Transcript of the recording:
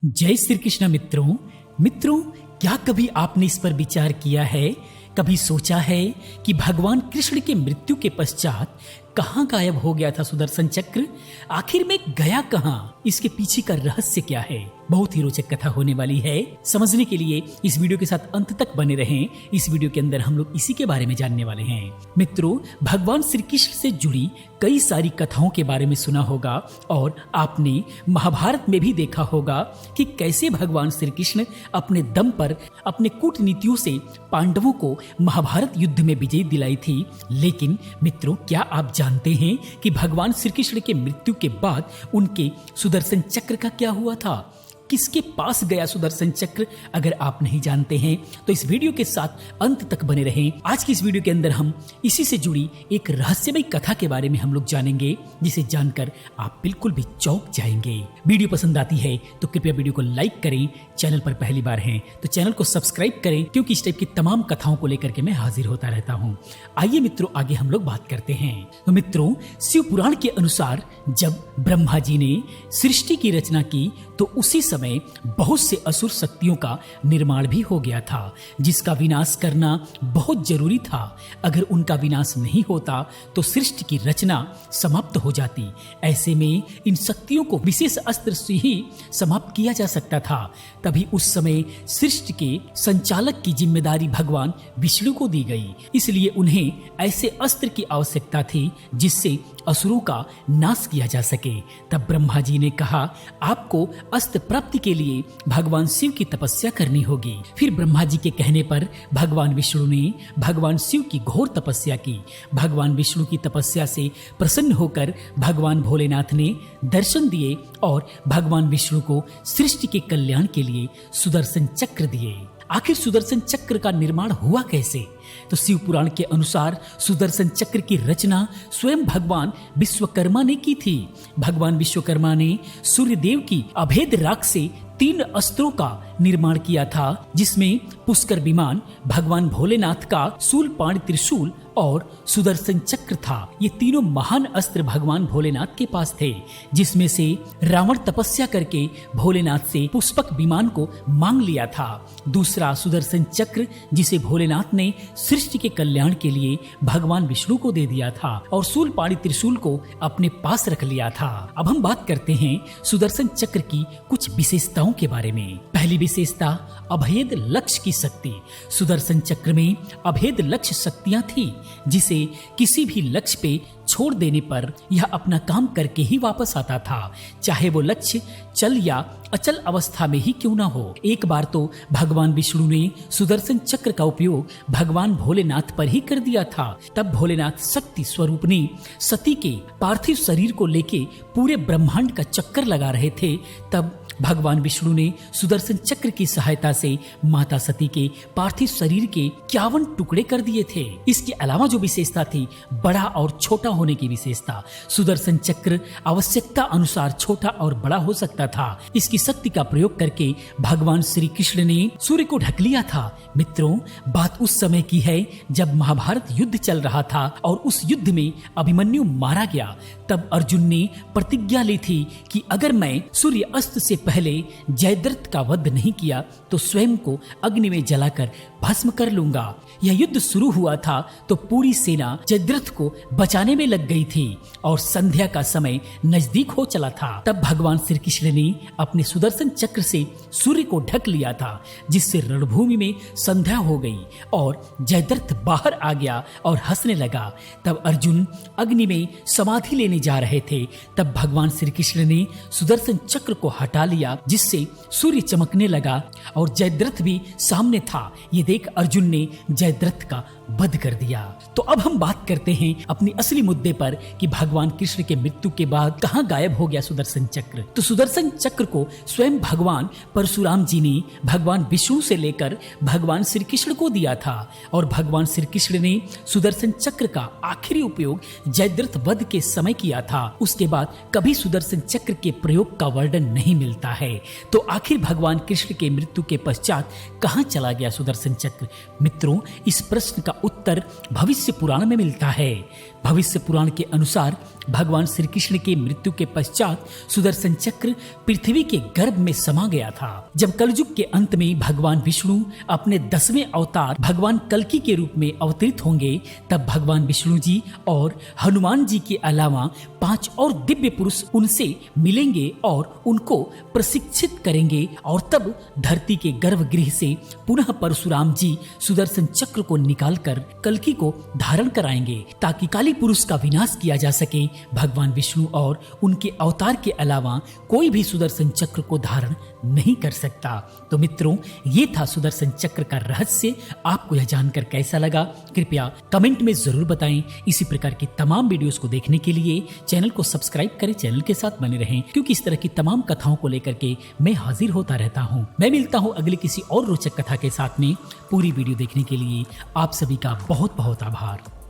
जय श्री कृष्ण मित्रों, क्या कभी आपने इस पर विचार किया है, कभी सोचा है कि भगवान कृष्ण के मृत्यु के पश्चात कहां गायब हो गया था सुदर्शन चक्र? आखिर में गया कहां? इसके पीछे का रहस्य क्या है? बहुत ही रोचक कथा होने वाली है। समझने के लिए इस वीडियो के साथ अंत तक बने रहें। इस वीडियो के अंदर हम लोग इसी के बारे में जानने वाले हैं। मित्रों, भगवान श्री कृष्ण से जुड़ी कई सारी कथाओं के बारे में सुना होगा और आपने महाभारत में भी देखा होगा कि कैसे भगवान श्री कृष्ण अपने दम पर अपने कूटनीतियों से पांडवों को महाभारत युद्ध में विजय दिलाई थी। लेकिन मित्रों, क्या आप जानते हैं कि भगवान श्री कृष्ण के मृत्यु के बाद उनके सुदर्शन चक्र का क्या हुआ था? किसके पास गया सुदर्शन चक्र? अगर आप नहीं जानते हैं तो इस वीडियो के साथ अंत तक बने रहें। आज की इस वीडियो के अंदर हम इसी से जुड़ी एक रहस्यमय कथा के बारे में हम लोग जानेंगे, जिसे जानकर आप बिल्कुल भी चौंक जाएंगे। वीडियो पसंद आती है तो कृपया वीडियो को लाइक करें। चैनल पर पहली बार हैं तो चैनल को सब्सक्राइब करें, क्योंकि इस टाइप की तमाम कथाओं को लेकर के मैं हाजिर होता रहता हूँ। आइए मित्रों, आगे हम लोग बात करते हैं। तो मित्रों, शिव पुराण के अनुसार जब ब्रह्मा जी ने सृष्टि की रचना की तो उसी समय बहुत से असुर शक्तियों का निर्माण भी हो गया था, जिसका विनाश करना बहुत जरूरी था। अगर उनका विनाश नहीं होता तो सृष्टि की रचना समाप्त हो जाती। ऐसे में इन शक्तियों को विशेष अस्त्र से ही समाप्त किया जा सकता था। तभी उस समय सृष्टि के संचालक की जिम्मेदारी भगवान विष्णु को दी गई। इसलिए उन्हें ऐसे अस्त्र की आवश्यकता थी जिससे असुरों का नाश किया जा सके। तब ब्रह्मा जी ने कहा, आपको अस्त्र प्राप्ति के लिए भगवान शिव की तपस्या करनी होगी। फिर ब्रह्मा जी के कहने पर भगवान विष्णु ने भगवान शिव की घोर तपस्या की। भगवान विष्णु की तपस्या से प्रसन्न होकर भगवान भोलेनाथ ने दर्शन दिए और भगवान विष्णु को सृष्टि के कल्याण के लिए सुदर्शन चक्र दिए। आखिर सुदर्शन चक्र का निर्माण हुआ कैसे? तो शिव पुराण के अनुसार सुदर्शन चक्र की रचना स्वयं भगवान विश्वकर्मा ने की थी। भगवान विश्वकर्मा ने सूर्यदेव की अभेद राख से 3 अस्त्रों का निर्माण किया था, जिसमें पुष्कर विमान, भगवान भोलेनाथ का शूलपाण त्रिशूल और सुदर्शन चक्र था। ये तीनों महान अस्त्र भगवान भोलेनाथ के पास थे, जिसमें से रावण तपस्या करके भोलेनाथ से पुष्पक विमान को मांग लिया था। दूसरा सुदर्शन चक्र, जिसे भोलेनाथ ने सृष्टि के कल्याण के लिए भगवान विष्णु को दे दिया था और शूलपाणी त्रिशूल को अपने पास रख लिया था। अब हम बात करते हैं सुदर्शन चक्र की कुछ विशेषताओं के बारे में। पहली विशेषता, अभेद लक्ष्य की शक्ति। सुदर्शन चक्र में अभेद लक्ष्य शक्तियां थी, जिसे किसी भी लक्ष्य पे छोड़ देने पर यह अपना काम करके ही वापस आता था, चाहे वो लक्ष्य चल या अचल अवस्था में ही क्यों ना हो। एक बार तो भगवान विष्णु ने सुदर्शन चक्र का उपयोग भगवान भोलेनाथ पर ही कर दिया था। तब भोलेनाथ शक्ति स्वरूपनी सती के पार्थिव शरीर को लेके पूरे ब्रह्मांड का चक्कर लगा रहे थे। तब भगवान विष्णु ने सुदर्शन चक्र की सहायता से माता सती के पार्थिव शरीर के 51 टुकड़े कर दिए थे। इसके अलावा जो विशेषता थी, बड़ा और छोटा होने की विशेषता। सुदर्शन चक्र आवश्यकता अनुसार छोटा और बड़ा हो सकता था। इसकी शक्ति का प्रयोग करके भगवान श्री कृष्ण ने सूर्य को ढक लिया था। मित्रों, बात उस समय की है जब महाभारत युद्ध चल रहा था और उस युद्ध में अभिमन्यु मारा गया। तब अर्जुन ने प्रतिज्ञा ली थी कि अगर मैं सूर्य अस्त से पहले जयद्रथ का वध नहीं किया तो स्वयं को अग्नि में जलाकर भस्म कर लूंगा। यह युद्ध शुरू हुआ था तो पूरी सेना जयद्रथ को बचाने में लग गई थी और संध्या का समय नजदीक हो चला था। तब भगवान श्री कृष्ण ने अपने सुदर्शन चक्र से सूर्य को ढक लिया था, जिससे रणभूमि में संध्या हो गई और जयद्रथ बाहर आ गया और हंसने लगा। तब अर्जुन अग्नि में समाधि लेने जा रहे थे। तब भगवान श्री कृष्ण ने सुदर्शन चक्र को हटा लिया, जिससे सूर्य चमकने लगा और जयद्रथ भी सामने था। ये देख अर्जुन ने जयद्रथ का वध कर दिया। तो अब हम बात करते हैं अपनी असली मुद्दे पर कि भगवान कृष्ण के मृत्यु के बाद कहां गायब हो गया सुदर्शन चक्र। तो सुदर्शन चक्र को स्वयं भगवान परशुराम जी ने भगवान विष्णु से लेकर भगवान श्री कृष्ण को दिया था और भगवान श्री कृष्ण ने सुदर्शन चक्र का आखिरी उपयोग जयद्रथ वध के समय किया था। उसके बाद कभी सुदर्शन चक्र के प्रयोग का वर्णन नहीं मिलता है। तो आखिर भगवान कृष्ण के मृत्यु के पश्चात कहां चला गया सुदर्शन चक्र? मित्रों, इस प्रश्न का उत्तर भविष्य पुराण में मिलता है। भविष्य पुराण के अनुसार भगवान श्री कृष्ण के मृत्यु के पश्चात सुदर्शन चक्र पृथ्वी के गर्भ में समा गया था। जब कलयुग के अंत में भगवान विष्णु अपने 10वें अवतार भगवान कल्कि के रूप में अवतरित होंगे, तब भगवान विष्णु जी और हनुमान जी के अलावा 5 और दिव्य पुरुष उनसे मिलेंगे और उनको प्रशिक्षित करेंगे और तब धरती के गर्भगृह से पुनः परशुराम जी सुदर्शन चक्र को निकालकर कल्कि को धारण कराएंगे ताकि काली पुरुष का विनाश किया जा सके। भगवान विष्णु और उनके अवतार के अलावा कोई भी सुदर्शन चक्र को धारण नहीं कर सकता। तो मित्रों, ये था सुदर्शन चक्र का रहस्य। आपको यह जानकर कैसा लगा कृपया कमेंट में जरूर बताएं। इसी प्रकार की तमाम वीडियोस को देखने के लिए चैनल को सब्सक्राइब करें, चैनल के साथ बने रहें, क्योंकि इस तरह की तमाम कथाओं को लेकर के मैं हाजिर होता रहता हूँ। मैं मिलता हूँ अगले किसी और रोचक कथा के साथ में। पूरी वीडियो देखने के लिए आप सभी का बहुत बहुत आभार।